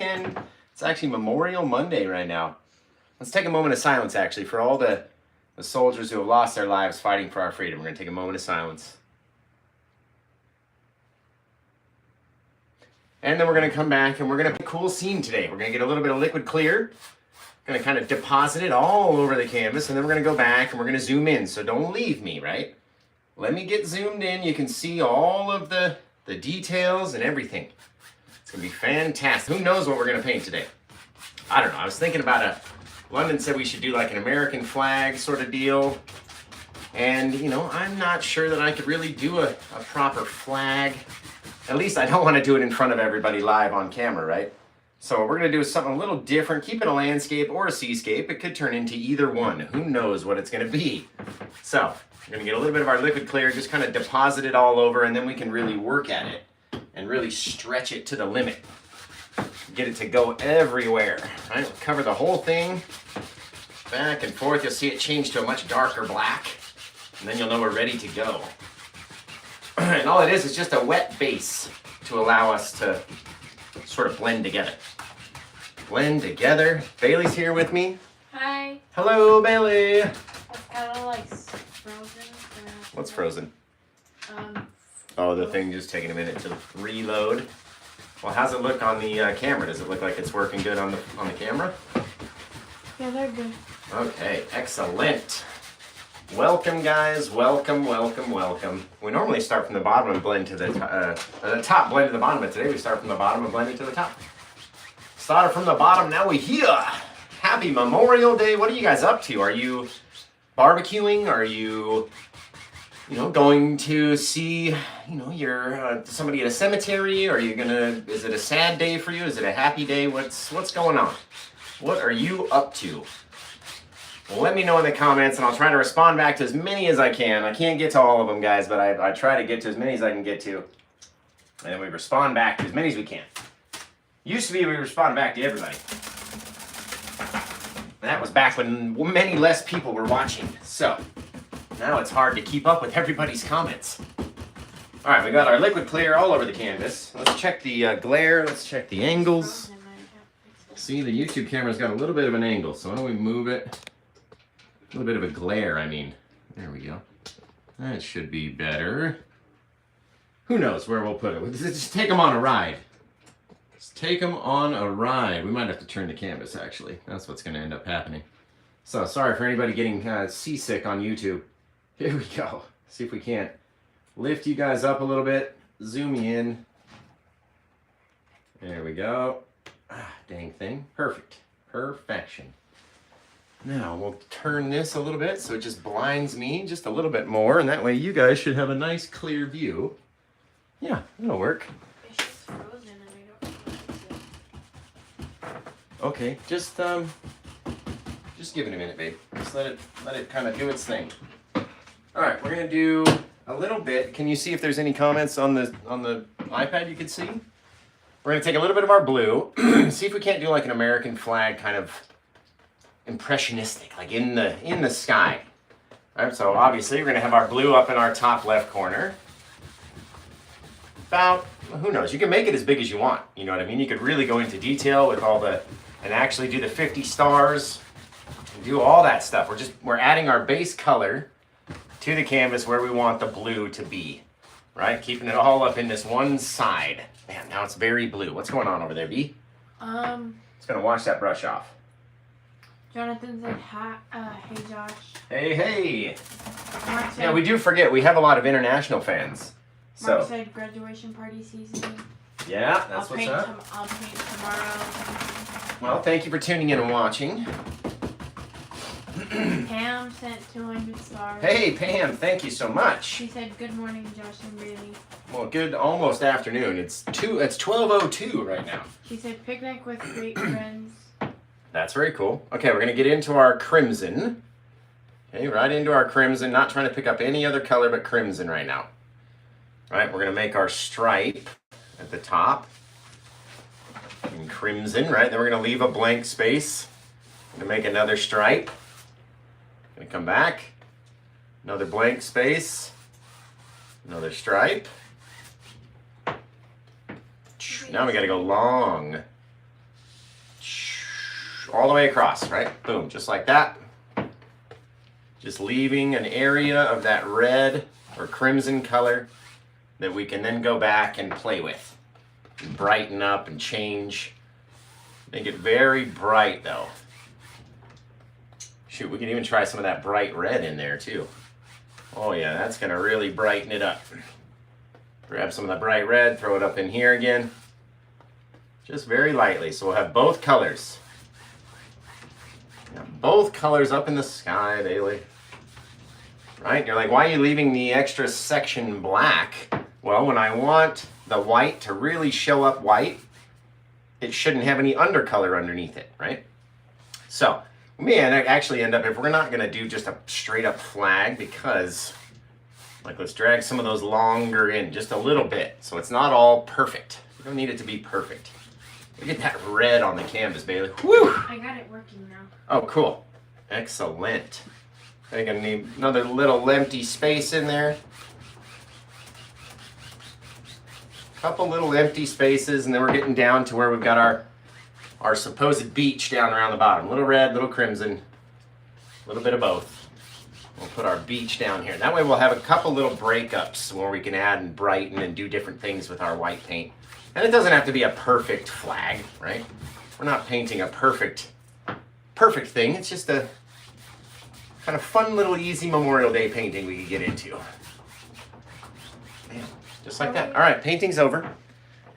And it's actually Memorial Monday right now. Let's take a moment of silence, actually, for all the soldiers who have lost their lives fighting for our freedom. We're going to take a moment of silence. And then we're going to come back and we're going to have a cool scene today. We're going to get a little bit of liquid clear. Going to kind of deposit it all over the canvas, and then we're going to go back and we're going to zoom in. So don't leave me, right? Let me get zoomed in. You can see all of the details and everything. It's going to be fantastic. Who knows what we're going to paint today? I don't know. I was thinking about London said we should do like an American flag sort of deal. And, you know, I'm not sure that I could really do a proper flag. At least I don't want to do it in front of everybody live on camera, right? So what we're going to do is something a little different. Keep it a landscape or a seascape. It could turn into either one. Who knows what it's going to be? So we're going to get a little bit of our liquid clear, just kind of deposit it all over, and then we can really work at it and really stretch it to the limit. Get it to go everywhere. All right, we'll cover the whole thing. Back and forth. You'll see it change to a much darker black. And then you'll know we're ready to go. And all it is just a wet base to allow us to sort of blend together. Blend together. Bailey's here with me. Hi. Hello, Bailey. It's kind of like frozen. What's frozen? Oh, the thing just taking a minute to reload. Well, how's it look on the camera? Does it look like it's working good on the camera? Yeah, they're good. Okay, excellent. Welcome, guys. Welcome, welcome, welcome. We normally start from the bottom and blend to the top, blend to the bottom, but today we start from the bottom and blend it to the top. Started from the bottom, now we're here. Happy Memorial Day. What are you guys up to? Are you barbecuing? Are you, going to see, your somebody at a cemetery? Are you gonna? Is it a sad day for you? Is it a happy day? What's going on? What are you up to? Well, let me know in the comments, and I'll try to respond back to as many as I can. I can't get to all of them, guys, but I try to get to as many as I can get to. And then we respond back to as many as we can. Used to be we respond back to everybody. That was back when many less people were watching. So, now it's hard to keep up with everybody's comments. All right, we got our liquid clear all over the canvas. Let's check the glare. Let's check the angles. See, the YouTube camera's got a little bit of an angle, so why don't we move it? A little bit of a glare, I mean. There we go. That should be better. Who knows where we'll put it? We'll just take them on a ride. Just take them on a ride. We might have to turn the canvas, actually. That's what's going to end up happening. So, sorry for anybody getting seasick on YouTube. Here we go. See if we can't lift you guys up a little bit. Zoom you in. There we go. Ah, dang thing. Perfect. Perfection. Now we'll turn this a little bit so it just blinds me just a little bit more, and that way you guys should have a nice clear view. Yeah, it'll work. It's just frozen and I don't know. Okay, just give it a minute, babe. Just let it kind of do its thing. All right, we're gonna do a little bit. Can you see if there's any comments on the iPad you can see? We're gonna take a little bit of our blue. See if we can't do like an American flag kind of impressionistic, like in the sky. All right, so obviously we're gonna have our blue up in our top left corner. About, who knows, you can make it as big as you want, you know what I mean? You could really go into detail with and actually do the 50 stars, and do all that stuff. We're adding our base color to the canvas where we want the blue to be, right? Keeping it all up in this one side. Man, now it's very blue. What's going on over there, B? It's gonna wash that brush off. Jonathan said, hey Josh. Hey. Mark said, Yeah, we do forget, we have a lot of international fans. Mark So, said graduation party season. yeah, that's what's up. I'll paint tomorrow. Well, thank you for tuning in and watching. Pam sent 200 stars. Hey, Pam, thank you so much. She said, good morning, Josh and Bailey. Well, good, almost afternoon. It's 12:02 right now. She said, picnic with great friends. That's very cool. Okay, we're gonna get into our crimson. Okay, right into our crimson. Not trying to pick up any other color but crimson right now. All right, we're gonna make our stripe at the top in crimson, right? Then we're gonna leave a blank space. Gonna make another stripe. Gonna come back. Another blank space. Another stripe. Now we gotta go long. all the way across, right? Boom, just like that. Just leaving an area of that red or crimson color that we can then go back and play with. And brighten up and change. Make it very bright though. Shoot, we can even try some of that bright red in there too. Oh yeah, that's gonna really brighten it up. Grab some of the bright red, throw it up in here again. Just very lightly, so we'll have both colors. Both colors up in the sky, Bailey. Right? You're like, why are you leaving the extra section black? Well, when I want the white to really show up white, it shouldn't have any undercolor underneath it, right? So, we may actually end up, if we're not going to do just a straight up flag, because, like, let's drag some of those longer in just a little bit, so it's not all perfect. We don't need it to be perfect. Look at that red on the canvas, Bailey. Woo! I got it working now. Oh, cool. Excellent. I'm going to need another little empty space in there. Couple little empty spaces, and then we're getting down to where we've got our supposed beach down around the bottom. Little red, little crimson, a little bit of both. We'll put our beach down here. That way we'll have a couple little breakups where we can add and brighten and do different things with our white paint. And it doesn't have to be a perfect flag, right? We're not painting a perfect thing. It's just a kind of fun little easy Memorial Day painting we could get into. Man, just like that. All right, painting's over. All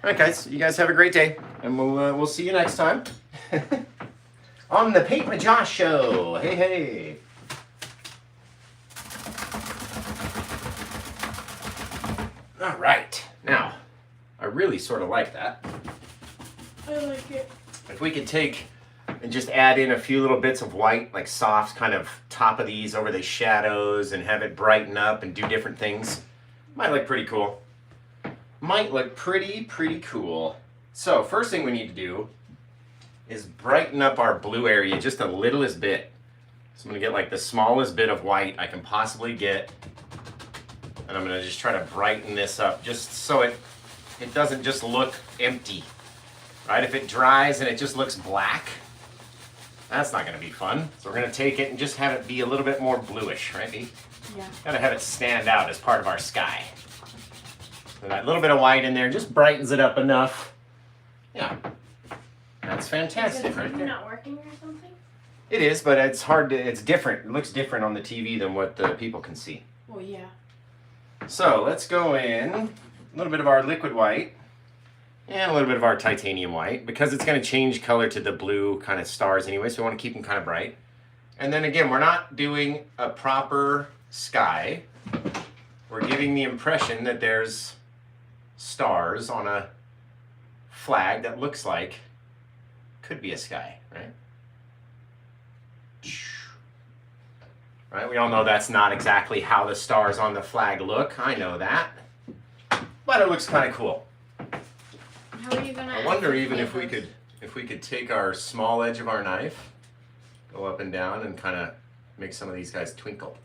right, guys, you guys have a great day, and we'll see you next time on the Paint with Josh show. Hey, hey. All right, now I really sort of like that. I like it. If we could take and just add in a few little bits of white, like soft kind of top of these over the shadows, and have it brighten up and do different things, might look pretty cool. Might look pretty cool. So first thing we need to do is brighten up our blue area just the littlest bit. So I'm gonna get like the smallest bit of white I can possibly get, and I'm gonna just try to brighten this up just so it doesn't just look empty, right? If it dries and it just looks black, that's not gonna be fun. So we're gonna take it and just have it be a little bit more bluish, right, Bea? Yeah. Gotta have it stand out as part of our sky. So that little bit of white in there just brightens it up enough. Yeah, that's fantastic right there. Not working or something? It is, but it's different. It looks different on the TV than what the people can see. Well, yeah. So let's go in a little bit of our liquid white and a little bit of our titanium white, because it's going to change color to the blue kind of stars anyway, so we want to keep them kind of bright. And then again, we're not doing a proper sky. We're giving the impression that there's stars on a flag that looks like could be a sky, right? Right? We all know that's not exactly how the stars on the flag look. I know that. But it looks kind of cool. How are you gonna? I wonder even if we could take our small edge of our knife, go up and down, and kind of make some of these guys twinkle.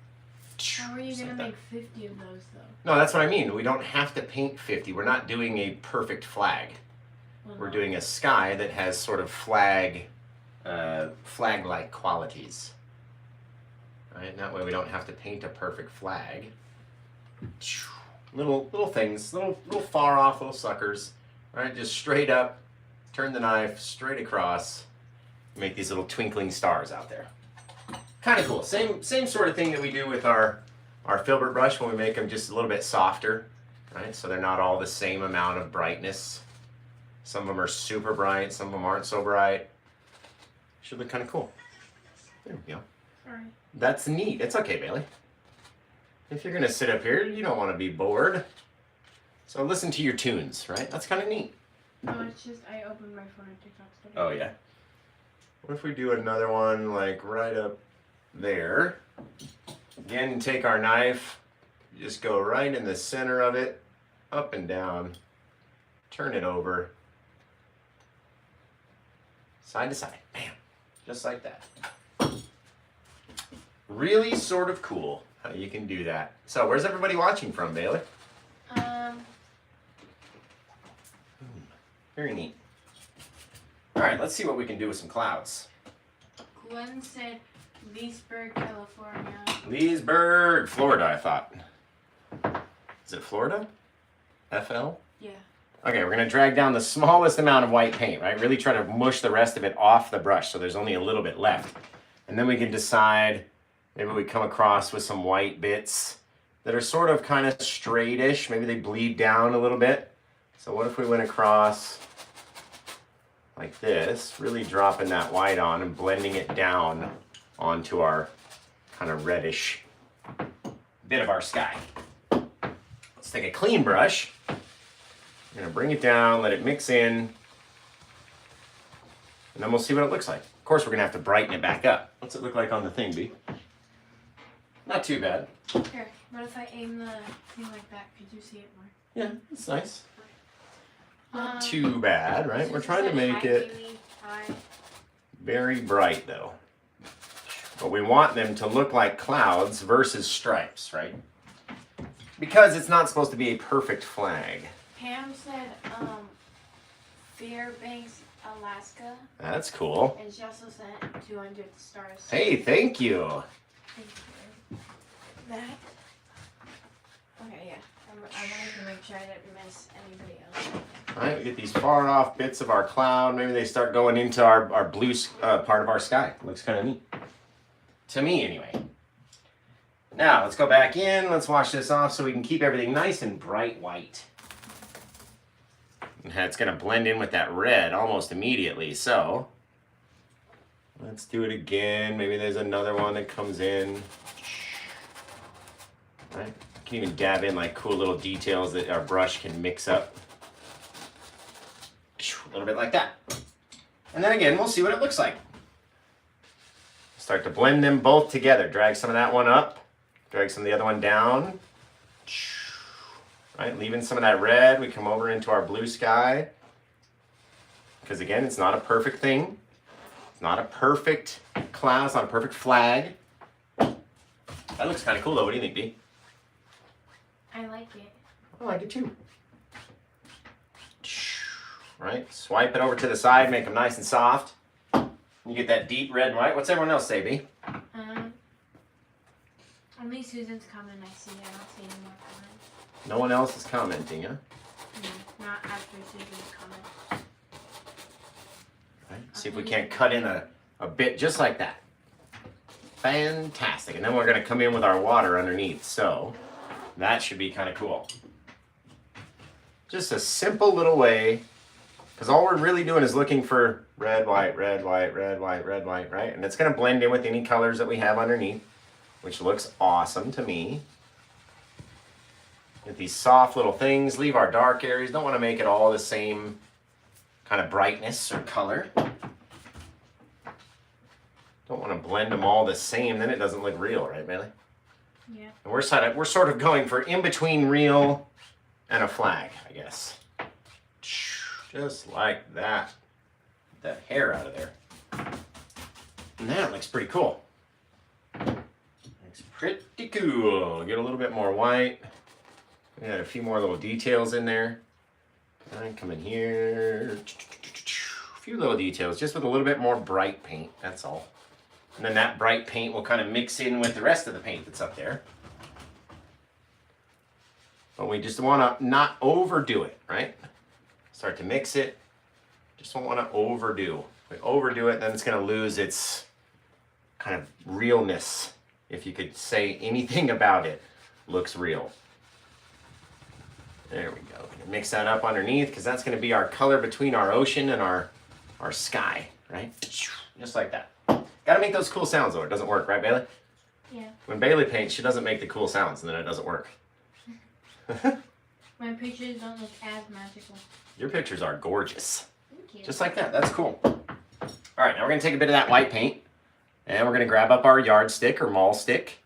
How are you Just gonna like make 50 of those though? No, that's what I mean. We don't have to paint 50. We're not doing a perfect flag. We're doing a sky that has sort of flag-like qualities. Right? And that way we don't have to paint a perfect flag. Little things, little far off little suckers. Right? Just straight up, turn the knife straight across, make these little twinkling stars out there. Kind of cool. Same sort of thing that we do with our filbert brush when we make them just a little bit softer, right? So they're not all the same amount of brightness. Some of them are super bright, some of them aren't so bright. Should look kind of cool. There we go. Sorry. That's neat. It's okay, Bailey. If you're gonna sit up here, you don't want to be bored. So listen to your tunes, right? That's kind of neat. No, it's just I opened my phone and TikTok started. Oh yeah. What if we do another one like right up there? Again, take our knife, just go right in the center of it, up and down, turn it over, side to side, bam, just like that. Really sort of cool how you can do that. So where's everybody watching from, Bailey? Um, Very neat. All right, let's see what we can do with some clouds. One said Leesburg, California. Leesburg, Florida, I thought. Is it Florida? FL? Yeah. Okay, we're gonna drag down the smallest amount of white paint, right? Really try to mush the rest of it off the brush so there's only a little bit left. And then we can decide, maybe we come across with some white bits that are sort of kind of straightish. Maybe they bleed down a little bit. So what if we went across like this, really dropping that white on and blending it down onto our kind of reddish bit of our sky. Let's take a clean brush. I'm gonna bring it down, let it mix in, and then we'll see what it looks like. Of course, we're gonna have to brighten it back up. What's it look like on the thing, B? Not too bad. Here, what if I aim the thing like that? Could you see it more? Yeah, it's nice. Not too bad, right? We're trying to make it very bright though. But we want them to look like clouds versus stripes, right? Because it's not supposed to be a perfect flag. Pam said, Fairbanks, Alaska. That's cool. And she also sent 200 stars. Hey, thank you. Thank you. That? Okay, yeah. I wanted to make sure I didn't miss anybody else. All right, we get these far off bits of our cloud. Maybe they start going into our blue part of our sky. Looks kind of neat. To me, anyway. Now, let's go back in. Let's wash this off so we can keep everything nice and bright white. And it's going to blend in with that red almost immediately. So, let's do it again. Maybe there's another one that comes in. All right. Can even dab in like cool little details that our brush can mix up. A little bit like that. And then again, we'll see what it looks like. Start to blend them both together. Drag some of that one up. Drag some of the other one down. Right, leaving some of that red. We come over into our blue sky. Because again, it's not a perfect thing. It's not a perfect cloud. It's not a perfect flag. That looks kind of cool though. What do you think, B? I like it. I like it too. Right, swipe it over to the side, make them nice and soft. You get that deep red and white. What's everyone else say, B? Only Susan's comment I see. I don't see any more comments. No one else is commenting, huh? No, not after Susan's comment. Right, see if we can't cut in a bit just like that. Fantastic. And then we're going to come in with our water underneath. So that should be kind of cool. Just a simple little way. Because all we're really doing is looking for red, white, red, white, red, white, red, white, right? And it's going to blend in with any colors that we have underneath, which looks awesome to me. Get these soft little things, leave our dark areas. Don't want to make it all the same kind of brightness or color. Don't want to blend them all the same, then it doesn't look real, right, Bailey? Yeah. And we're sort of going for in between real and a flag, I guess. Just like that. Get that hair out of there. And that looks pretty cool. Looks pretty cool. Get a little bit more white. We got a few more little details in there. And come in here. A few little details, just with a little bit more bright paint, that's all. And then that bright paint will kind of mix in with the rest of the paint that's up there. But we just want to not overdo it, right? Start to mix it. Just don't want to overdo. If we overdo it, then it's going to lose its kind of realness. If you could say anything about it, looks real. There we go. Mix that up underneath because that's going to be our color between our ocean and our sky, right? Just like that. Got to make those cool sounds though. It doesn't work, right, Bailey? Yeah. When Bailey paints, she doesn't make the cool sounds, and then it doesn't work. My pictures don't look as magical. Your pictures are gorgeous. Thank you. Just like that. That's cool. All right, now we're going to take a bit of that white paint, and we're going to grab up our yardstick or maul stick.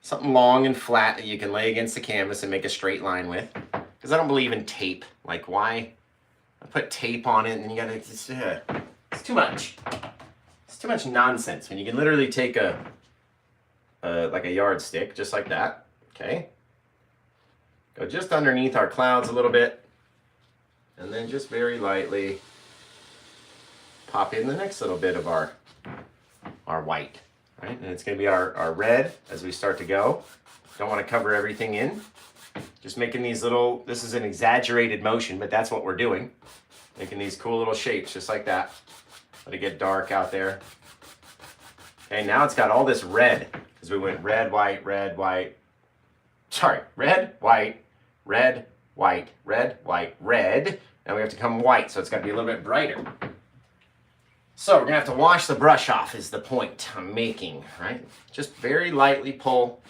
Something long and flat that you can lay against the canvas and make a straight line with. Because I don't believe in tape. Like, why? I put tape on it, and then you got to... It's too much. It's too much nonsense when you can literally take like a yardstick, just like that. Okay? Go just underneath our clouds a little bit. And then just very lightly pop in the next little bit of our our white, right? And it's going to be our red as we start to go. Don't want to cover everything in. Just making these little, this is an exaggerated motion, but that's what we're doing. Making these cool little shapes just like that. Let it get dark out there. Okay, now it's got all this red because we went red, white, red, white. Sorry, red, white, red, white, red, white, red. Now we have to come white, so it's got to be a little bit brighter. So we're going to have to wash the brush off is the point I'm making, right? Just very lightly pull.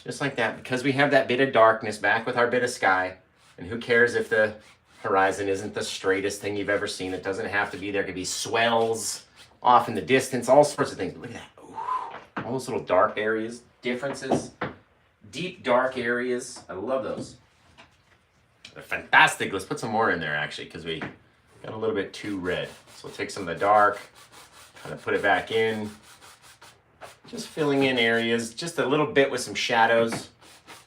Just like that, because we have that bit of darkness back with our bit of sky. And who cares if the horizon isn't the straightest thing you've ever seen. It doesn't have to be. There could be swells off in the distance, all sorts of things. But look at that. Ooh, all those little dark areas, differences, deep dark areas. I love those. They're fantastic. Let's put some more in there actually, because we got a little bit too red. So we'll take some of the dark, kind of put it back in. Just filling in areas, just a little bit with some shadows.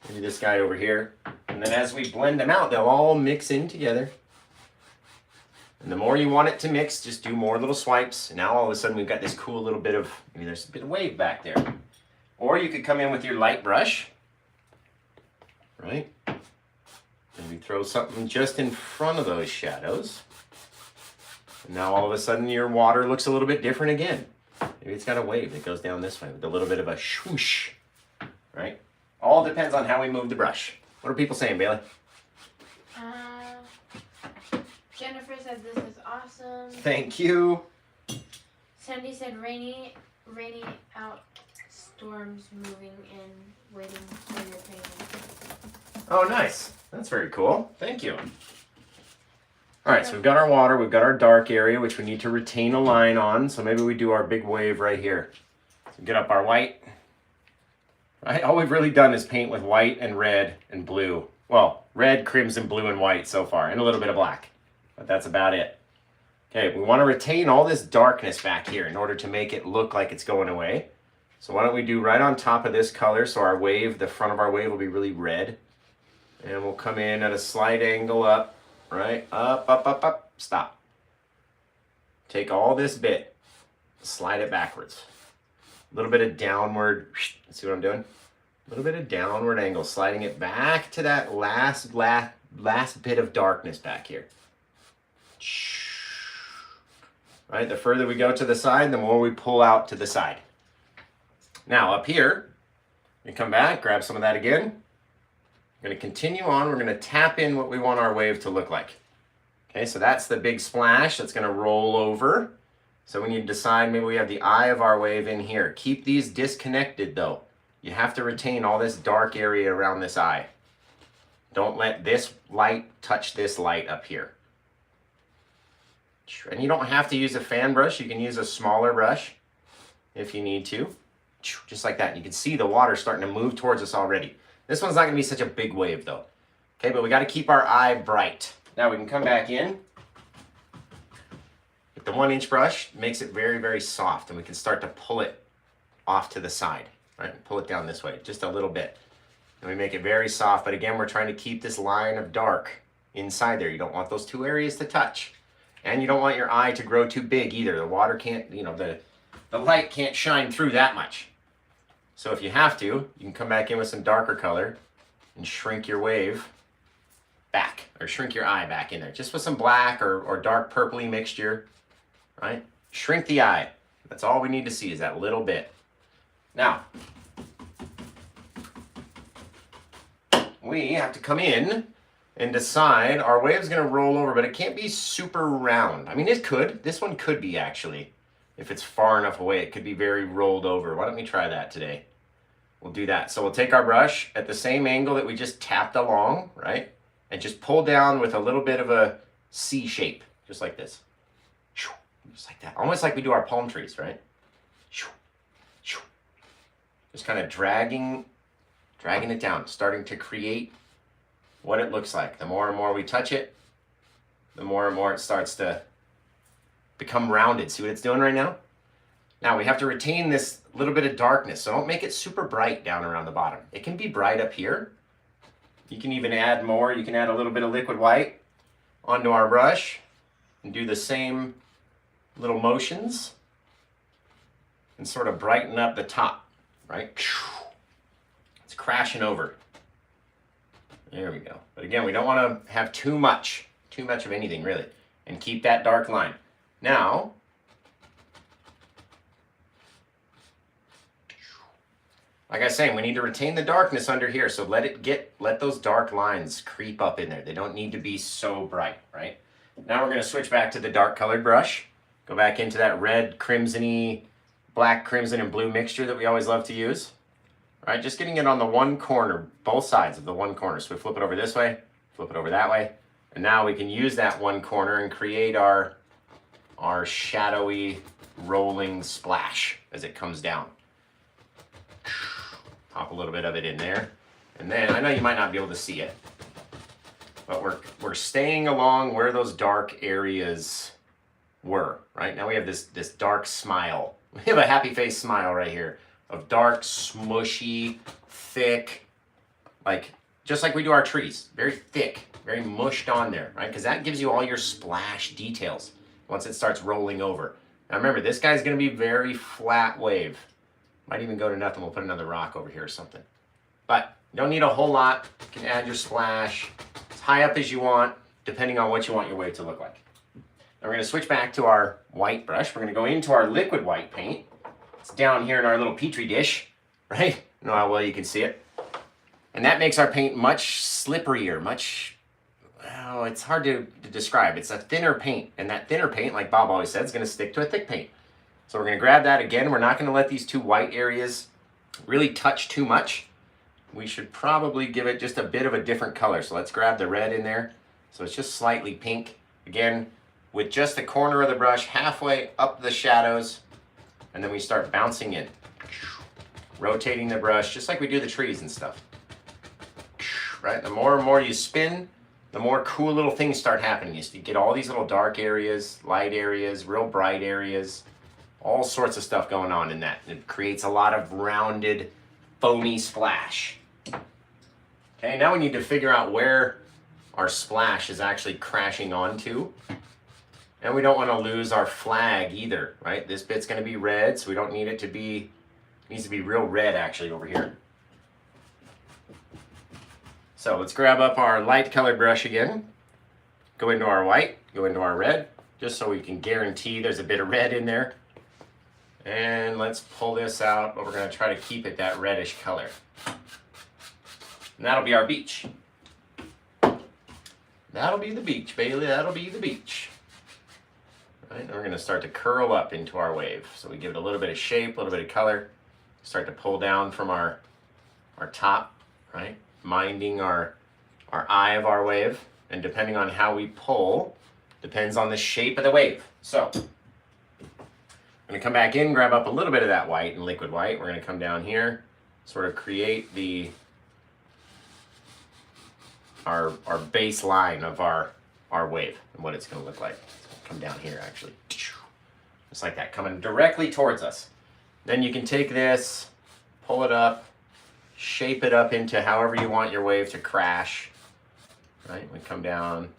Maybe this guy over here. And then as we blend them out, they'll all mix in together. And the more you want it to mix, just do more little swipes. And now all of a sudden we've got this cool little bit of, maybe there's a bit of wave back there. Or you could come in with your light brush, right? Maybe throw something just in front of those shadows. And now all of a sudden your water looks a little bit different again. Maybe it's got a wave that goes down this way with a little bit of a swoosh, right? All depends on how we move the brush. What are people saying, Bailey? Jennifer said this is awesome. Thank you. Sandy said rainy out, storms moving in, waiting for your painting. Oh, nice. That's very cool. Thank you. All right, so we've got our water, we've got our dark area, which we need to retain a line on. So maybe we do our big wave right here. So get up our white. Right? All we've really done is paint with white and red and blue. Well, red, crimson, blue, and white so far, and a little bit of black. But that's about it. Okay, we want to retain all this darkness back here in order to make it look like it's going away. So why don't we do right on top of this color, so our wave, the front of our wave will be really red. And we'll come in at a slight angle up. Right, up, up, up, up, stop. Take all this bit, slide it backwards. A little bit of downward, see what I'm doing? A little bit of downward angle, sliding it back to that last bit of darkness back here. Right, the further we go to the side, the more we pull out to the side. Now up here, you come back, grab some of that again. We're going to continue on. We're going to tap in what we want our wave to look like. Okay, so that's the big splash that's going to roll over. So we need to decide, maybe we have the eye of our wave in here. Keep these disconnected though. You have to retain all this dark area around this eye. Don't let this light touch this light up here. And you don't have to use a fan brush. You can use a smaller brush if you need to. Just like that. You can see the water starting to move towards us already. This one's not going to be such a big wave though. Okay, but we got to keep our eye bright. Now we can come back in. With the 1-inch brush, makes it very, very soft, and we can start to pull it off to the side. Right, pull it down this way, just a little bit. And we make it very soft, but again, we're trying to keep this line of dark inside there. You don't want those two areas to touch. And you don't want your eye to grow too big either. The water can't, the light can't shine through that much. So if you have to, you can come back in with some darker color and shrink your wave back, or shrink your eye back in there. Just with some black or dark purpley mixture, right? Shrink the eye. That's all we need to see is that little bit. Now, we have to come in and decide our wave's going to roll over, but it can't be super round. I mean, it could. This one could be actually. If it's far enough away, it could be very rolled over. Why don't we try that today? We'll do that. So we'll take our brush at the same angle that we just tapped along, right? And just pull down with a little bit of a C shape, just like this. Just like that. Almost like we do our palm trees, right? Just kind of dragging it down, starting to create what it looks like. The more and more we touch it, the more and more it starts to become rounded. See what it's doing right now? Now we have to retain this little bit of darkness, so don't make it super bright down around the bottom. It can be bright up here. You can even add more. You can add a little bit of liquid white onto our brush and do the same little motions. and sort of brighten up the top, right? It's crashing over. There we go. But again, we don't want to have too much of anything really, and keep that dark line. Now, like I was saying, we need to retain the darkness under here, so let those dark lines creep up in there. They don't need to be so bright, right? Now we're going to switch back to the dark colored brush. Go back into that red, crimson-y, black, crimson, and blue mixture that we always love to use. All right, just getting it on the one corner, both sides of the one corner. So we flip it over this way, flip it over that way, and now we can use that one corner and create our shadowy rolling splash as it comes down. Pop a little bit of it in there. And then, I know you might not be able to see it, but we're staying along where those dark areas were, right? Now we have this dark smile. We have a happy face smile right here of dark, smushy, thick, like, just like we do our trees. Very thick, very mushed on there, right? Because that gives you all your splash details once it starts rolling over. Now remember, this guy's gonna be very flat wave. Might even go to nothing. We'll put another rock over here or something. But you don't need a whole lot. You can add your splash as high up as you want, depending on what you want your wave to look like. Now we're gonna switch back to our white brush. We're gonna go into our liquid white paint. It's down here in our little petri dish, right? I know how well you can see it. And that makes our paint much slipperier, much, well, it's hard to describe. It's a thinner paint, and that thinner paint, like Bob always said, is gonna stick to a thick paint. So we're gonna grab that again. We're not gonna let these two white areas really touch too much. We should probably give it just a bit of a different color. So let's grab the red in there. So it's just slightly pink. Again, with just the corner of the brush halfway up the shadows, and then we start bouncing in. Rotating the brush, just like we do the trees and stuff. Right, the more and more you spin, the more cool little things start happening. You get all these little dark areas, light areas, real bright areas, all sorts of stuff going on in that. It creates a lot of rounded, foamy splash. Okay, now we need to figure out where our splash is actually crashing onto. And we don't want to lose our flag either, right? This bit's going to be red, so we don't need it to be, it needs to be real red actually over here. So let's grab up our light colored brush again, go into our white, go into our red, just so we can guarantee there's a bit of red in there. And let's pull this out, but we're going to try to keep it that reddish color. And that'll be our beach. That'll be the beach, Bailey, that'll be the beach. Right, and we're going to start to curl up into our wave. So we give it a little bit of shape, a little bit of color. Start to pull down from our top, right? Minding our eye of our wave. And depending on how we pull, depends on the shape of the wave. So, I'm going to come back in, grab up a little bit of that white and liquid white. We're going to come down here, sort of create our baseline of our wave and what it's going to look like. Come down here actually, just like that, coming directly towards us. Then you can take this, pull it up, shape it up into however you want your wave to crash. Right, we come down,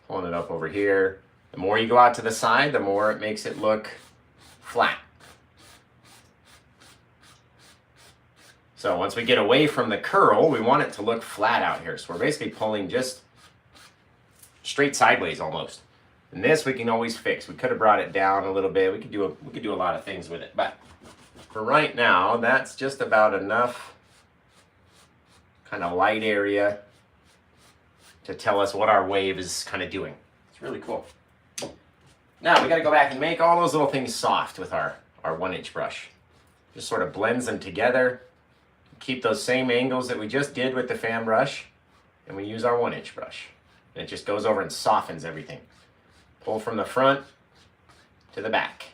pulling it up over here. The more you go out to the side, the more it makes it look flat. So once we get away from the curl, we want it to look flat out here. So we're basically pulling just straight sideways almost. And this we can always fix. We could have brought it down a little bit. We could do a lot of things with it. But for right now, that's just about enough kind of light area to tell us what our wave is kind of doing. It's really cool. Now we got to go back and make all those little things soft with our 1-inch brush. Just sort of blends them together. Keep those same angles that we just did with the fan brush, and we use our 1-inch brush. And it just goes over and softens everything. Pull from the front to the back.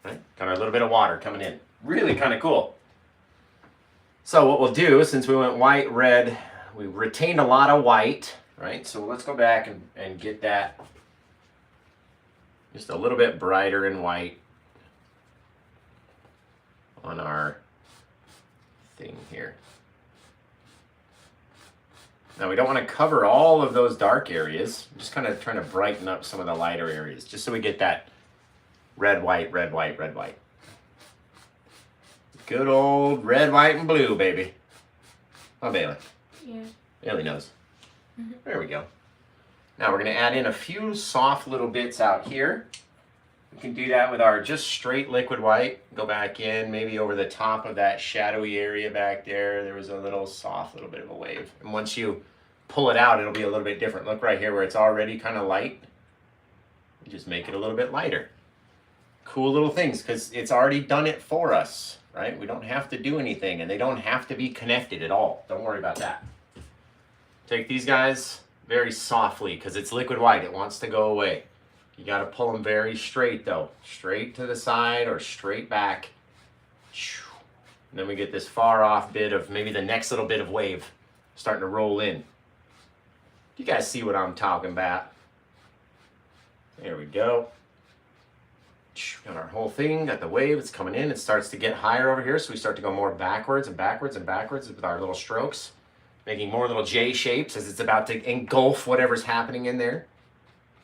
Right? Got our little bit of water coming in. Really kind of cool. So what we'll do, since we went white, red, we retained a lot of white, right? So let's go back and get that just a little bit brighter in white on our thing here. Now we don't want to cover all of those dark areas. I'm just kind of trying to brighten up some of the lighter areas, just so we get that Red, white, red, white, red, white. Good old red, white, and blue, baby. Oh, Bailey. Yeah. Bailey knows. There we go. Now we're going to add in a few soft little bits out here. We can do that with our just straight liquid white. Go back in, maybe over the top of that shadowy area back there. There was a little soft little bit of a wave. And once you pull it out, it'll be a little bit different. Look right here where it's already kind of light. You just make it a little bit lighter. Cool little things because it's already done it for us, right? We don't have to do anything and they don't have to be connected at all. Don't worry about that. Take these guys very softly because it's liquid white. It wants to go away. You got to pull them very straight though. Straight to the side or straight back. And then we get this far off bit of maybe the next little bit of wave starting to roll in. You guys see what I'm talking about? There we go. Got our whole thing, got the wave, it's coming in. It starts to get higher over here, so we start to go more backwards and backwards and backwards with our little strokes, making more little J shapes as it's about to engulf whatever's happening in there.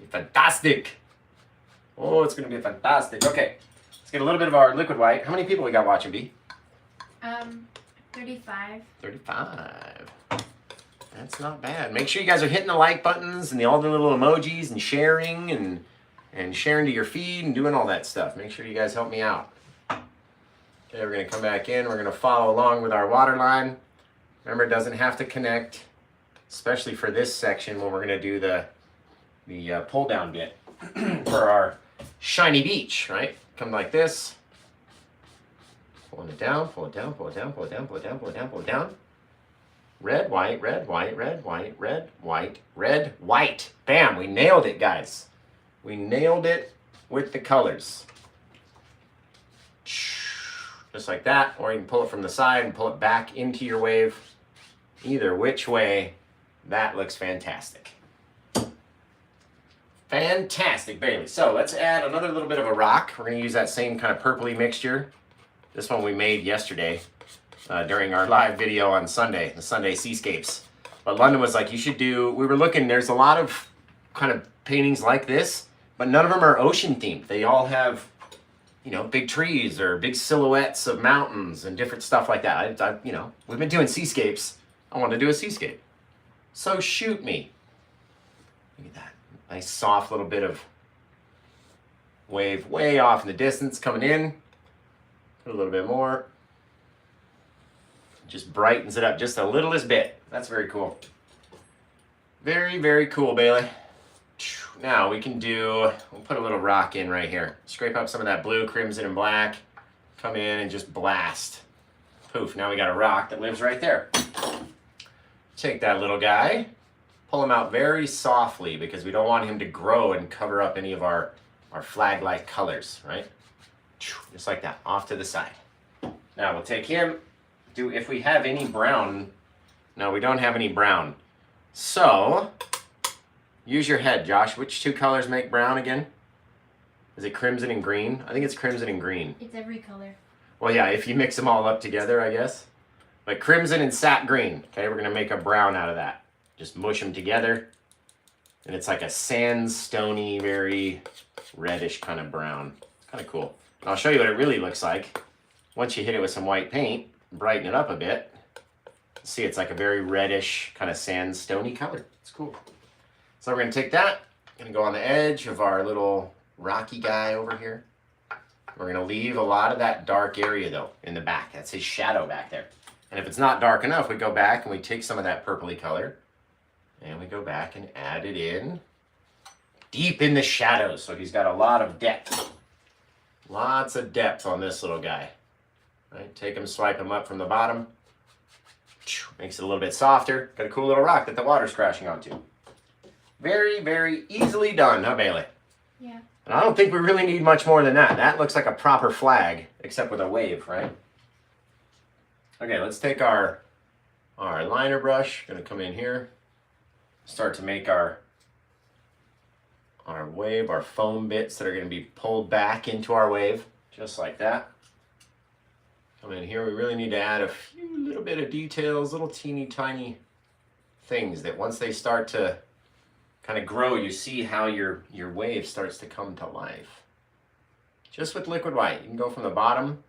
Fantastic. Oh, it's going to be fantastic. Okay, let's get a little bit of our liquid white. How many people we got watching, B? 35. 35. That's not bad. Make sure you guys are hitting the like buttons and all the little emojis and sharing and sharing to your feed and doing all that stuff. Make sure you guys help me out. Okay, we're going to come back in. We're going to follow along with our water line. Remember, it doesn't have to connect, especially for this section when we're going to do the pull down bit for our shiny beach, right? Come like this. Pulling it down, pull it down, pull it down, pull it down, pull it down, pull it down, pull it down. Red, white, red, white, red, white, red, white, red, white. Bam, we nailed it, guys. We nailed it with the colors. Just like that, or you can pull it from the side and pull it back into your wave. Either which way, that looks fantastic. Fantastic, Bailey. So let's add another little bit of a rock. We're going to use that same kind of purpley mixture. This one we made yesterday during our live video on Sunday, the Sunday Seascapes. But London was like, you should do, we were looking, there's a lot of kind of paintings like this, but none of them are ocean themed. They all have, you know, big trees or big silhouettes of mountains and different stuff like that. You know, we've been doing seascapes. I want to do a seascape. So shoot me. Look at that. Nice soft little bit of wave way off in the distance coming in. Put a little bit more. Just brightens it up just a littlest bit. That's very cool. Very, very cool, Bailey. Now we can do, we'll put a little rock in right here. Scrape up some of that blue, crimson, and black. Come in and just blast. Poof, now we got a rock that lives right there. Take that little guy, pull him out very softly because we don't want him to grow and cover up any of our flag-like colors, right? Just like that, off to the side. Now we'll take him, if we have any brown, no, we don't have any brown. So, use your head, Josh. Which two colors make brown again? Is it crimson and green? I think it's crimson and green. It's every color. Well, yeah, if you mix them all up together, I guess. But crimson and sap green. Okay, we're going to make a brown out of that. Just mush them together. And it's like a sandstony, very reddish kind of brown. Kind of cool. And I'll show you what it really looks like. Once you hit it with some white paint, brighten it up a bit. See, it's like a very reddish, kind of sandstony color. It's cool. So we're going to take that. Going to go on the edge of our little rocky guy over here. We're going to leave a lot of that dark area, though, in the back. That's his shadow back there. And if it's not dark enough, we go back and we take some of that purpley color and we go back and add it in deep in the shadows. So he's got a lot of depth. Lots of depth on this little guy. Right? Take him, swipe him up from the bottom. Makes it a little bit softer. Got a cool little rock that the water's crashing onto. Very, very easily done, huh, Bailey? Yeah. And I don't think we really need much more than that. That looks like a proper flag, except with a wave, right? Okay, let's take our liner brush. Gonna come in here. Start to make our wave, our foam bits that are gonna be pulled back into our wave, just like that. Come in here. We really need to add a few little bit of details, little teeny tiny things that once they start to kind of grow, you see how your wave starts to come to life. just with liquid white. You can go from the bottom.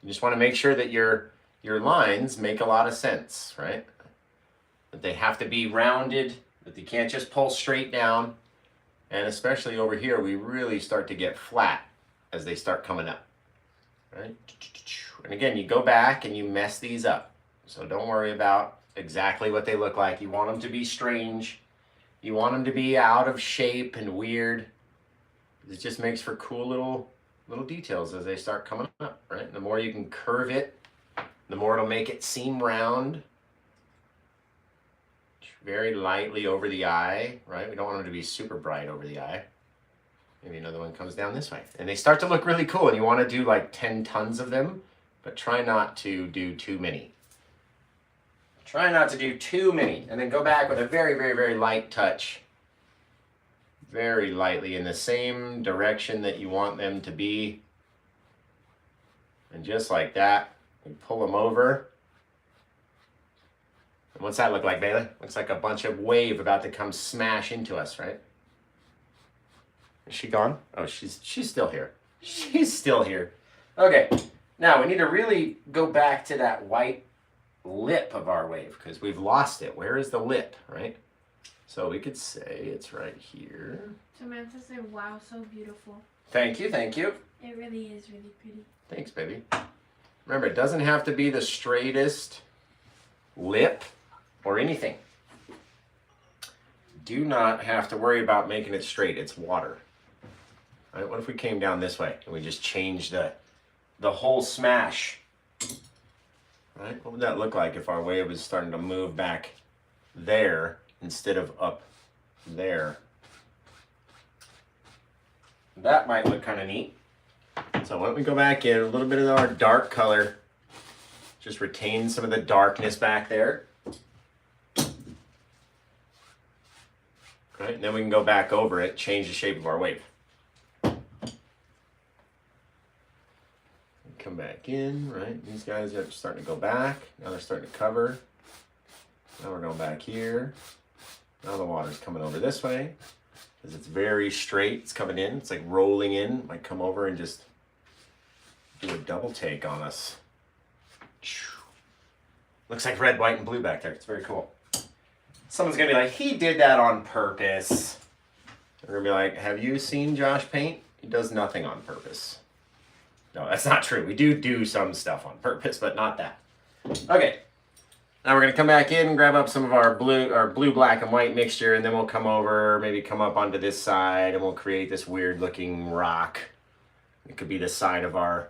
You just want to make sure that your lines make a lot of sense, right? That they have to be rounded, that they can't just pull straight down. And especially over here, we really start to get flat as they start coming up, right? And again, you go back and you mess these up. So don't worry about exactly what they look like. You want them to be strange. You want them to be out of shape and weird. It just makes for cool little details as they start coming up, right? The more you can curve it, the more it'll make it seem round. Very lightly over the eye, right? We don't want them to be super bright over the eye. Maybe another one comes down this way. And they start to look really cool, and you want to do like 10 tons of them, but try not to do too many. Try not to do too many, and then go back with a very, very, very light touch. Very lightly in the same direction that you want them to be. And just like that, we pull them over. And what's that look like, Bailey? Looks like a bunch of wave about to come smash into us, right? Is she gone? Oh, she's still here. She's still here. Okay, now we need to really go back to that white lip of our wave because we've lost it. Where is the lip, right? So we could say it's right here. Samantha said, wow, so beautiful. Thank you, thank you. It really is really pretty. Thanks, baby. Remember, it doesn't have to be the straightest lip or anything. Do not have to worry about making it straight. It's water. All right, what if we came down this way and we just changed the whole smash? All right, what would that look like if our wave was starting to move back there instead of up there? That might look kind of neat. So why don't we go back in a little bit of our dark color. Just retain some of the darkness back there. Right, and then we can go back over it, change the shape of our wave. Come back in, right? These guys are starting to go back. Now they're starting to cover. Now we're going back here. Now the water's coming over this way because it's very straight. It's coming in. It's like rolling in. Might come over and just do a double take on us. Looks like red, white, and blue back there. It's very cool. Someone's going to be like, he did that on purpose. We're going to be like, have you seen Josh paint? He does nothing on purpose. No, that's not true. We do some stuff on purpose, but not that. Okay. Now we're going to come back in and grab up some of our blue, black, and white mixture, and then we'll come over, maybe come up onto this side, and we'll create this weird-looking rock. It could be the side of our...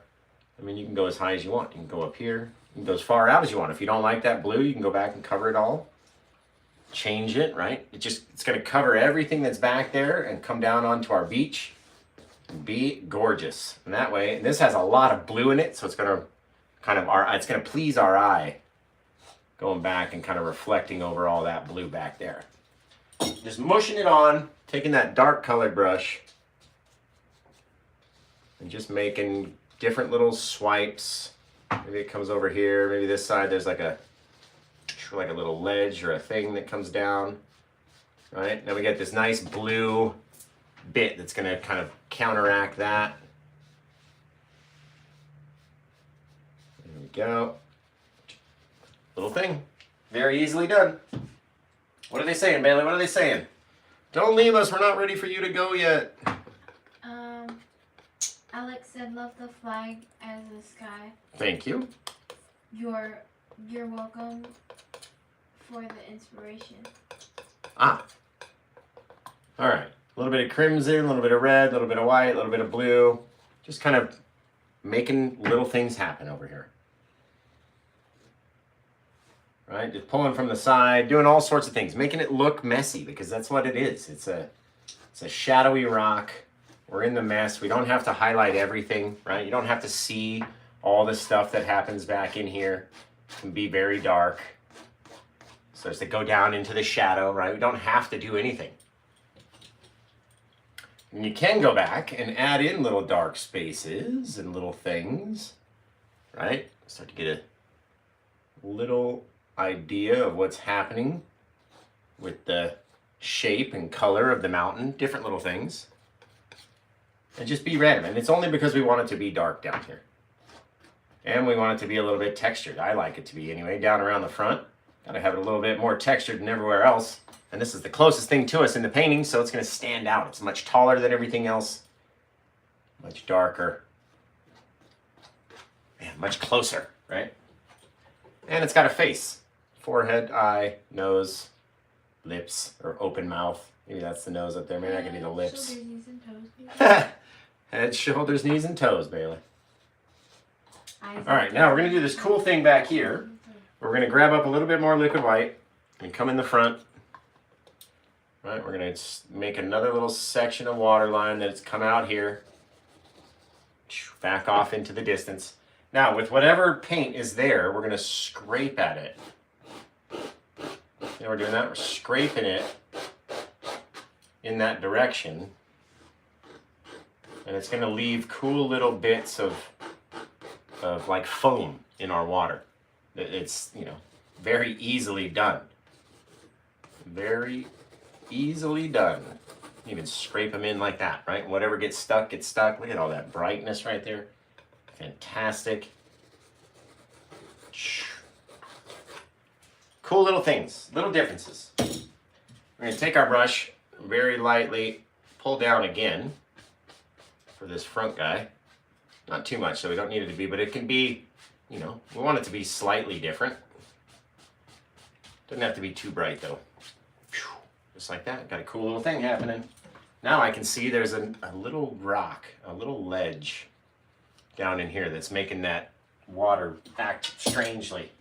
I mean, you can go as high as you want. You can go up here. You can go as far out as you want. If you don't like that blue, you can go back and cover it all. Change it, right? It's going to cover everything that's back there and come down onto our beach. Be gorgeous. And that way, and this has a lot of blue in it, so it's going to it's going to please our eye. Going back and kind of reflecting over all that blue back there. Just mushing it on, taking that dark colored brush, and just making different little swipes. Maybe it comes over here, maybe this side there's like a little ledge or a thing that comes down. Right? Now we get this nice blue bit that's going to kind of counteract that. There we go. Little thing. Very easily done. What are they saying, Bailey? What are they saying? Don't leave us. We're not ready for you to go yet. Alex said, love the flag as the sky. Thank you. You're welcome for the inspiration. Ah. All right. A little bit of crimson, a little bit of red, a little bit of white, a little bit of blue. Just kind of making little things happen over here. Right? Just pulling from the side, doing all sorts of things, making it look messy because that's what it is. It's a shadowy rock. We're in the mess. We don't have to highlight everything, right? You don't have to see all the stuff that happens back in here. It can be very dark. So as to go down into the shadow, right? We don't have to do anything. And you can go back and add in little dark spaces and little things, right? Start to get a little idea of what's happening with the shape and color of the mountain, different little things. And just be random. And it's only because we want it to be dark down here. And we want it to be a little bit textured. I like it to be anyway, down around the front. Gotta have it a little bit more textured than everywhere else. And this is the closest thing to us in the painting, so it's gonna stand out. It's much taller than everything else. Much darker. Man, much closer, right? And it's got a face. Forehead, eye, nose, lips, or open mouth. Maybe that's the nose up there. Maybe that could be the lips. Shoulders, knees, and toes. Head, shoulders, knees, and toes, Bailey. Eyes, All right, now we're going to do this cool thing back here. We're going to grab up a little bit more liquid white and come in the front. All right, we're going to make another little section of water line that's come out here. Back off into the distance. Now, with whatever paint is there, we're going to scrape at it. And we're doing that. We're scraping it in that direction. And it's going to leave cool little bits of like foam in our water. It's, you know, very easily done. Very easily done. You can scrape them in like that, right? Whatever gets stuck, gets stuck. Look at all that brightness right there. Fantastic. Cool little things, little differences. We're going to take our brush, very lightly pull down again for this front guy. Not too much, so we don't need it to be, but it can be, you know, we want it to be slightly different. Doesn't have to be too bright though. Just like that, got a cool little thing happening. Now I can see there's a little rock, a little ledge down in here that's making that water act strangely.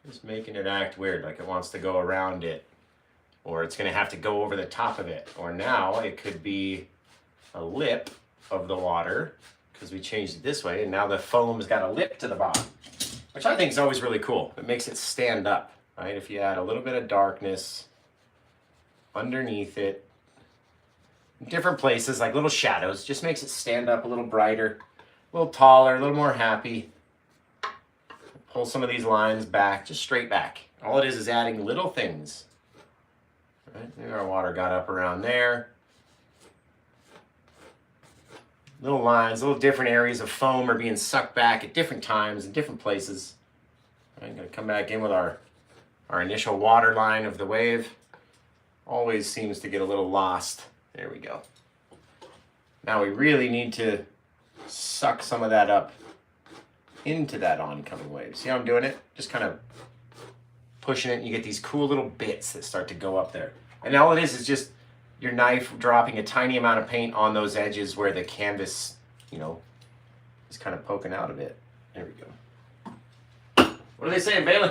Just making it act weird, like it wants to go around it. Or it's gonna have to go over the top of it. Or now it could be a lip of the water, because we changed it this way, and now the foam's got a lip to the bottom. Which I think is always really cool. It makes it stand up, right? If you add a little bit of darkness underneath it, different places, like little shadows, just makes it stand up a little brighter, a little taller, a little more happy. Pull some of these lines back, just straight back. All it is adding little things. Right? Maybe our water got up around there. Little lines, little different areas of foam are being sucked back at different times in different places. I'm going to come back in with our initial water line of the wave. Always seems to get a little lost. There we go. Now we really need to suck some of that up into that oncoming wave. See how I'm doing it? Just kind of pushing it, and you get these cool little bits that start to go up there. And all it is just your knife dropping a tiny amount of paint on those edges where the canvas, you know, is kind of poking out a bit. There we go. What are they saying, Bailey?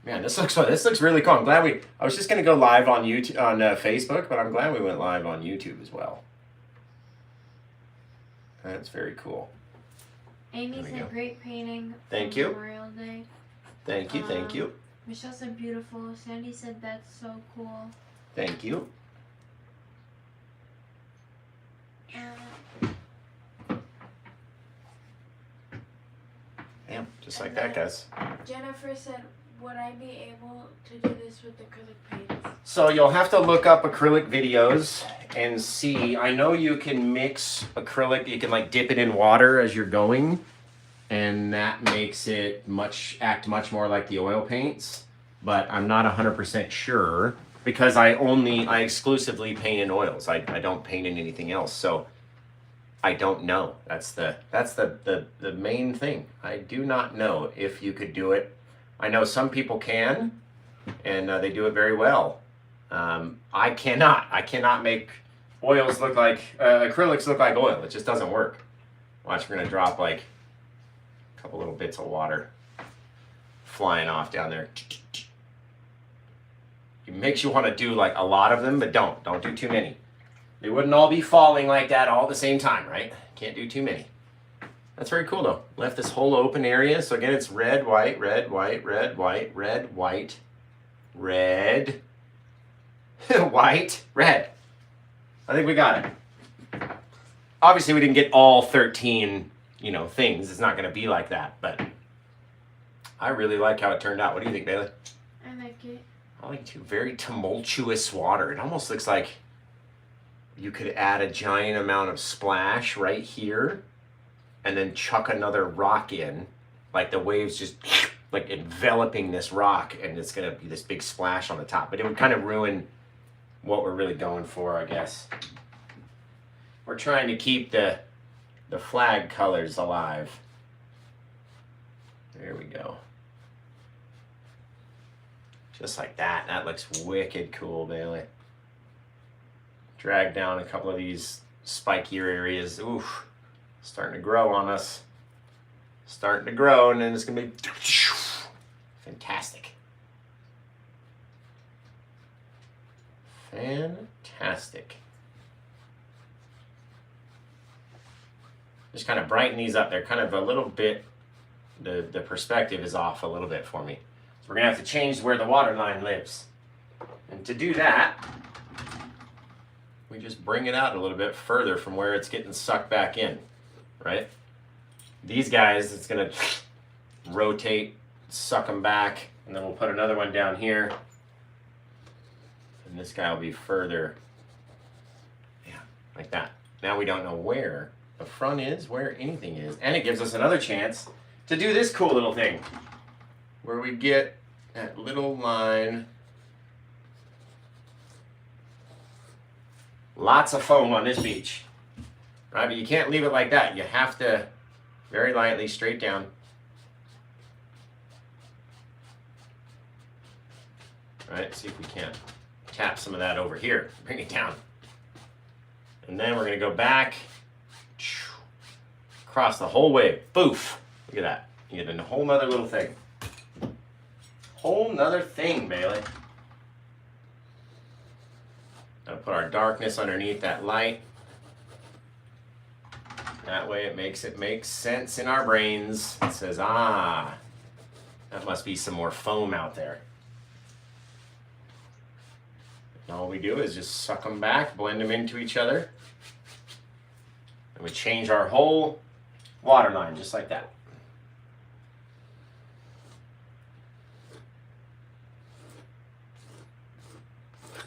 Man, this looks really cool. I'm glad I was just gonna go live on YouTube, on Facebook, but I'm glad we went live on YouTube as well. That's very cool. Amy said great painting. Thank you. Memorial Day. Thank you, thank you. Michelle said beautiful. Sandy said that's so cool. Thank you. Damn, just like that, guys. Jennifer said, would I be able to do this with acrylic paints? So you'll have to look up acrylic videos and see. I know you can mix acrylic, you can like dip it in water as you're going, and that makes it act much more like the oil paints, but I'm not 100% sure because I exclusively paint in oils. I don't paint in anything else, so I don't know. That's the main thing. I do not know if you could do it. I know some people can, and they do it very well. I cannot. I cannot make oils look like acrylics look like oil. It just doesn't work. Watch, we're gonna drop like a couple little bits of water flying off down there. It makes you want to do like a lot of them, but don't do too many. They wouldn't all be falling like that all at the same time, right? Can't do too many. That's very cool though. Left this whole open area. So again, it's red, white, red, white, red, white, red, white, red, white, red. I think we got it. Obviously we didn't get all 13, things. It's not going to be like that, but I really like how it turned out. What do you think, Bailey? I like it. I like it too. Very tumultuous water. It almost looks like you could add a giant amount of splash right here and then chuck another rock in, like the waves just like enveloping this rock, and it's gonna be this big splash on the top. But it would kind of ruin what we're really going for, I guess. We're trying to keep the flag colors alive. There we go. Just like that. That looks wicked cool, Bailey. Drag down a couple of these spikier areas. Oof. Starting to grow on us. Starting to grow, and then it's going to be fantastic. Fantastic. Just kind of brighten these up. They're kind of a little bit, the perspective is off a little bit for me. So we're going to have to change where the water line lives. And to do that, we just bring it out a little bit further from where it's getting sucked back in, right? These guys, it's going to rotate, suck them back, and then we'll put another one down here. And this guy will be further, yeah, like that. Now we don't know where the front is, where anything is. And it gives us another chance to do this cool little thing where we get that little line. Lots of foam on this beach, right? But you can't leave it like that. You have to very lightly, straight down. Right, see if we can't tap some of that over here. Bring it down. And then we're gonna go back, across the whole wave. Boof! Look at that. You get a whole nother little thing. Whole nother thing, Bailey. Gotta put our darkness underneath that light. That way it makes sense in our brains. It says, ah, that must be some more foam out there. And all we do is just suck them back, blend them into each other. And we change our whole water line just like that.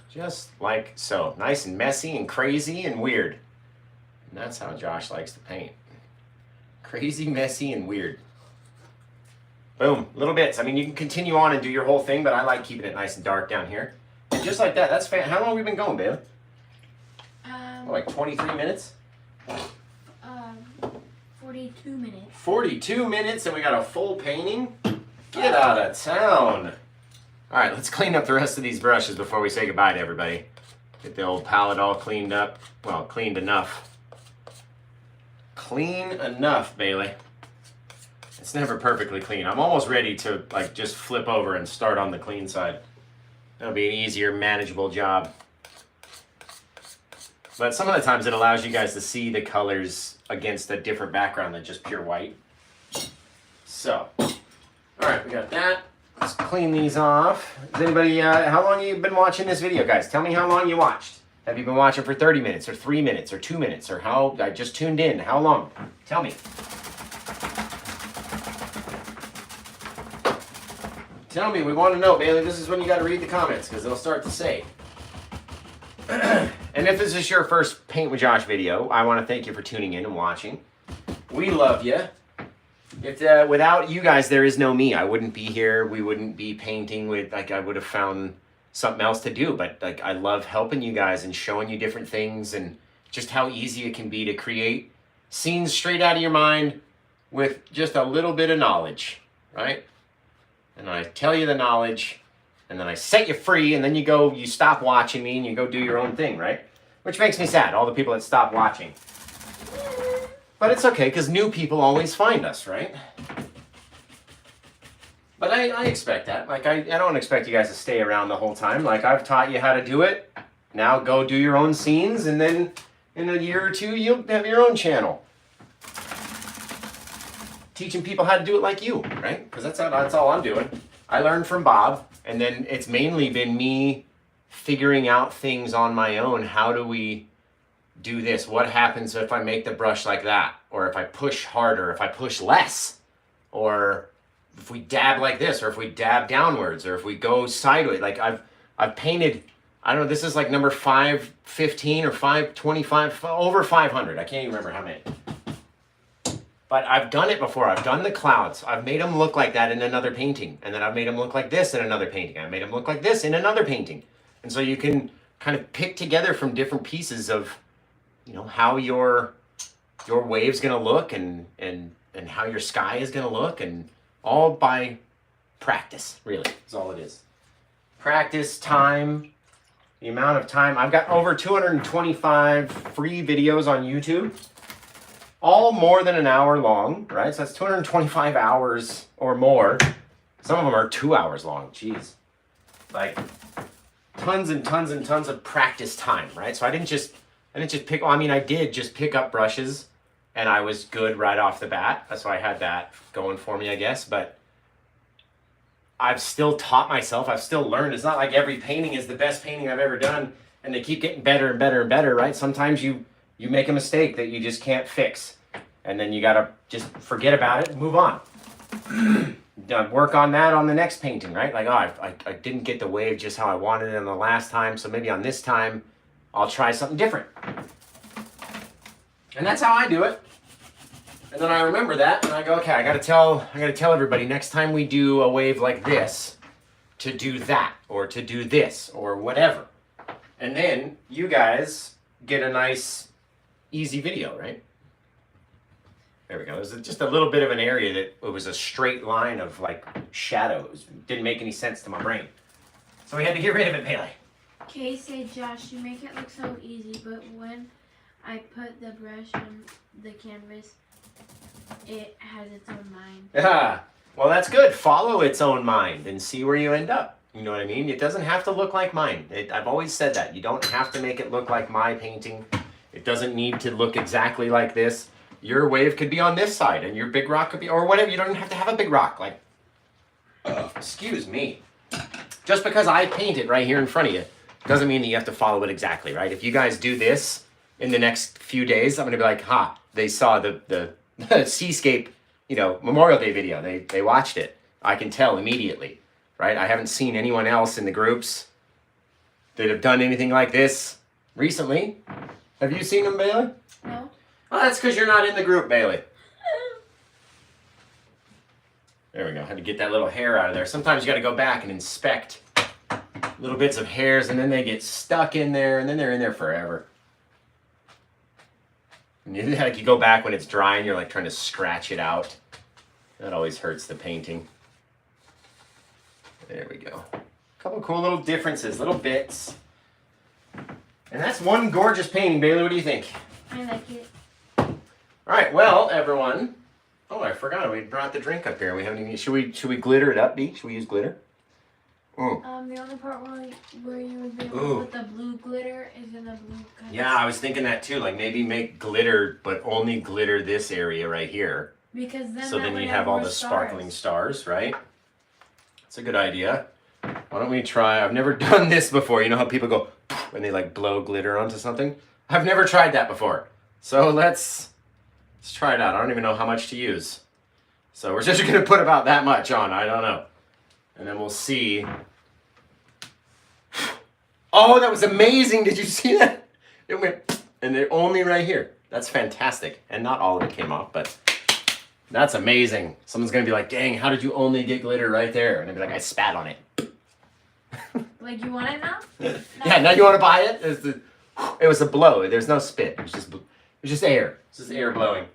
Just like so. Nice and messy and crazy and weird. And that's how Josh likes to paint. Crazy, messy, and weird. Boom. Little bits. I mean, you can continue on and do your whole thing, but I like keeping it nice and dark down here. And just like that. That's how long have we been going, Bailey? Like 23 minutes? 42 minutes. 42 minutes and we got a full painting? Get out of town. All right, let's clean up the rest of these brushes before we say goodbye to everybody. Get the old palette all cleaned up. Well, cleaned enough. Clean enough, Bailey. It's never perfectly clean. I'm almost ready to like just flip over and start on the clean side. That'll be an easier, manageable job. But some of the times it allows you guys to see the colors against a different background than just pure white. So, all right, we got that. Let's clean these off. Is anybody, how long have you been watching this video, guys? Tell me how long you watched. Have you been watching for 30 minutes or 3 minutes or 2 minutes or how, I just tuned in. How long? Tell me. Tell me, we want to know, Bailey. This is when you got to read the comments because they'll start to say. And if this is your first Paint with Josh video, I want to thank you for tuning in and watching. We love you. If without you guys, there is no me. I wouldn't be here. We wouldn't be painting with, like, I would have found something else to do. But, like, I love helping you guys and showing you different things and just how easy it can be to create scenes straight out of your mind with just a little bit of knowledge, right? And I tell you the knowledge, and then I set you free, and then you stop watching me, and you go do your own thing, right? Which makes me sad, all the people that stop watching. But it's okay, because new people always find us, right? But I expect that. Like, I don't expect you guys to stay around the whole time. Like, I've taught you how to do it. Now go do your own scenes, and then in a year or two, you'll have your own channel. Teaching people how to do it like you, right? Because that's all I'm doing. I learned from Bob, and then it's mainly been me figuring out things on my own. How do we do this? What happens if I make the brush like that? Or if I push harder, if I push less? Or if we dab like this, or if we dab downwards, or if we go sideways. Like I've painted I don't know, this is like number 515 or 525, over 500. I can't even remember how many. But I've done it before. I've done the clouds. I've made them look like that in another painting. And then I've made them look like this in another painting. I've made them look like this in another painting. And so you can kind of pick together from different pieces of, you know, how your wave's going to look and how your sky is going to look, and all by practice, really, is all it is. Practice, time, the amount of time. I've got over 225 free videos on YouTube, all more than an hour long, right? So that's 225 hours or more. Some of them are 2 hours long. Jeez. Like tons and tons and tons of practice time, right? So I didn't just pick, well, I mean, I did just pick up brushes and I was good right off the bat. That's why I had that going for me, I guess. But I've still taught myself. I've still learned. It's not like every painting is the best painting I've ever done and they keep getting better and better and better, right? Sometimes you make a mistake that you just can't fix. And then you got to just forget about it and move on. Work on that on the next painting, right? Like, oh, I didn't get the wave just how I wanted it on the last time, so maybe on this time, I'll try something different. And that's how I do it. And then I remember that, and I go, okay, I gotta tell everybody next time we do a wave like this, to do that, or to do this, or whatever. And then you guys get a nice, easy video, right? There we go. There's just a little bit of an area that it was a straight line of like shadows. Didn't make any sense to my brain. So we had to get rid of it, Bailey. Kay said, Josh, you make it look so easy, but when I put the brush on the canvas, it has its own mind. Yeah. Well, that's good. Follow its own mind and see where you end up. You know what I mean? It doesn't have to look like mine. I've always said that. You don't have to make it look like my painting. It doesn't need to look exactly like this. Your wave could be on this side and your big rock could be, or whatever. You don't have to have a big rock. Like, excuse me. Just because I paint it right here in front of you doesn't mean that you have to follow it exactly, right? If you guys do this in the next few days, I'm going to be like, they saw the Seascape, you know, Memorial Day video. They watched it. I can tell immediately, right? I haven't seen anyone else in the groups that have done anything like this recently. Have you seen them, Bailey? No. Well, that's because you're not in the group, Bailey. There we go. Had to get that little hair out of there. Sometimes you got to go back and inspect little bits of hairs, and then they get stuck in there, and then they're in there forever. And you go back when it's dry, and you're like trying to scratch it out. That always hurts the painting. There we go. A couple cool little differences, little bits. And that's one gorgeous painting, Bailey. What do you think? I like it. All right, well, everyone. Oh, I forgot. We brought the drink up here. We haven't even. Should we glitter it up, Dee? Should we use glitter? The only part where you would be able to put the blue glitter is in the blue color. Yeah, I was thinking that too. Like maybe make glitter, but only glitter this area right here. Because then so then you have all the sparkling stars, right? That's a good idea. Why don't we try? I've never done this before. You know how people go when they like blow glitter onto something? I've never tried that before. So let's try it out. I don't even know how much to use. So we're just going to put about that much on. I don't know. And then we'll see. Oh, that was amazing. Did you see that? It went, and they're only right here. That's fantastic. And not all of it came off, but that's amazing. Someone's going to be like, dang, how did you only get glitter right there? And I'd be like, I spat on it. Like, you want it now? Yeah, now you want to buy it? It was a blow. There's no spit. It was just air. It's just air blowing.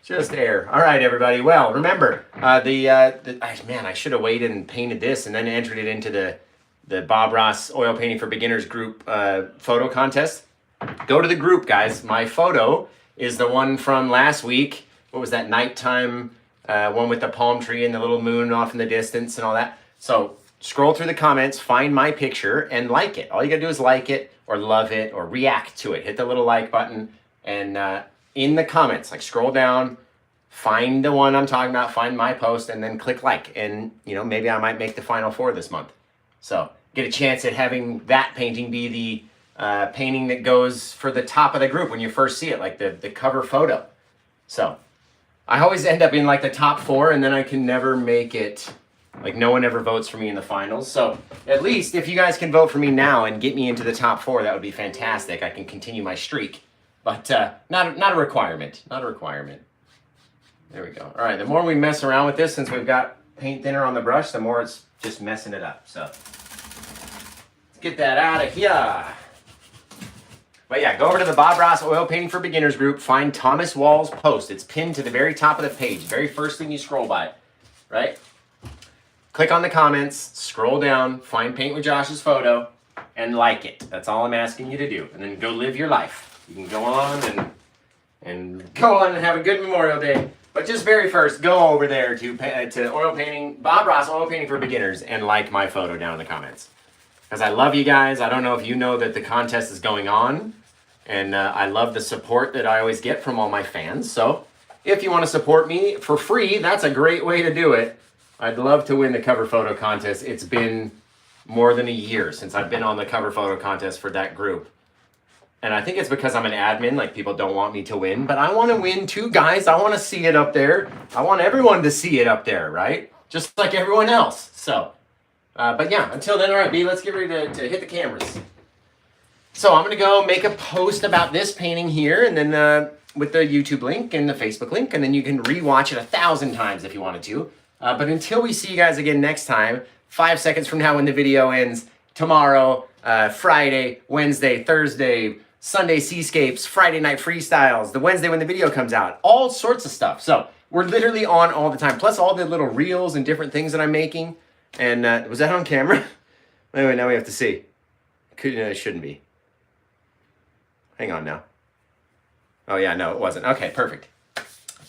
Just air. All right, everybody. Well, remember, man, I should have waited and painted this and then entered it into the Bob Ross Oil Painting for Beginners group photo contest. Go to the group, guys. My photo is the one from last week. What was that nighttime one with the palm tree and the little moon off in the distance and all that? So scroll through the comments, find my picture, and like it. All you got to do is like it or love it or react to it. Hit the little like button. And in the comments, like scroll down, find the one I'm talking about, find my post, and then click like. And, you know, maybe I might make the final 4 this month. So get a chance at having that painting be the painting that goes for the top of the group when you first see it, like the cover photo. So I always end up in like the top 4, and then I can never make it Like, no one ever votes for me in the finals. So at least if you guys can vote for me now and get me into the top 4, that would be fantastic. I can continue my streak. But not a requirement. Not a requirement. There we go. All right, the more we mess around with this, since we've got paint thinner on the brush, the more it's just messing it up. So let's get that out of here. But yeah, go over to the Bob Ross Oil Painting for Beginners group. Find Thomas Wall's post. It's pinned to the very top of the page. Very first thing you scroll by, right? Click on the comments, scroll down, find Paint with Josh's photo, and like it. That's all I'm asking you to do. And then go live your life. You can go on and go on and have a good Memorial Day. But just very first, go over there to oil painting, Bob Ross Oil Painting for Beginners, and like my photo down in the comments. Because I love you guys. I don't know if you know that the contest is going on. And I love the support that I always get from all my fans. So if you want to support me for free, that's a great way to do it. I'd love to win the cover photo contest. It's been more than a year since I've been on the cover photo contest for that group. And I think it's because I'm an admin, like people don't want me to win. But I want to win too, guys. I want to see it up there. I want everyone to see it up there, right? Just like everyone else. So, but yeah, until then, all right, B, let's get ready to hit the cameras. So I'm going to go make a post about this painting here, and then with the YouTube link and the Facebook link, and then you can rewatch it 1,000 times if you wanted to. But until we see you guys again next time, 5 seconds from now when the video ends, tomorrow, Friday, Wednesday, Thursday, Sunday Seascapes, Friday night freestyles, the Wednesday when the video comes out, all sorts of stuff. So we're literally on all the time, plus all the little reels and different things that I'm making. And was that on camera? Anyway, now we have to see. It shouldn't be. Hang on now. Oh yeah, no, it wasn't. Okay, perfect.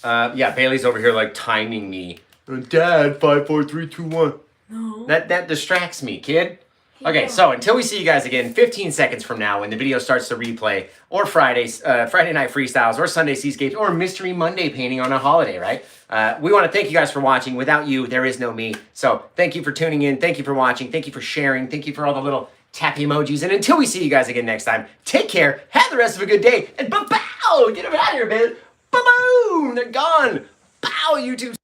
Yeah, Bailey's over here like timing me. Dad, 5, 4, 3, 2, 1. No. That distracts me, kid. Okay, so until we see you guys again, 15 seconds from now when the video starts to replay, or Friday night freestyles, or Sunday Seascapes, or Mystery Monday painting on a holiday, right? We want to thank you guys for watching. Without you, there is no me. So thank you for tuning in. Thank you for watching. Thank you for sharing. Thank you for all the little tappy emojis. And until we see you guys again next time, take care, have the rest of a good day, and ba-bow! Get them out of here, man. Ba-boom! They're gone. Bow, YouTube.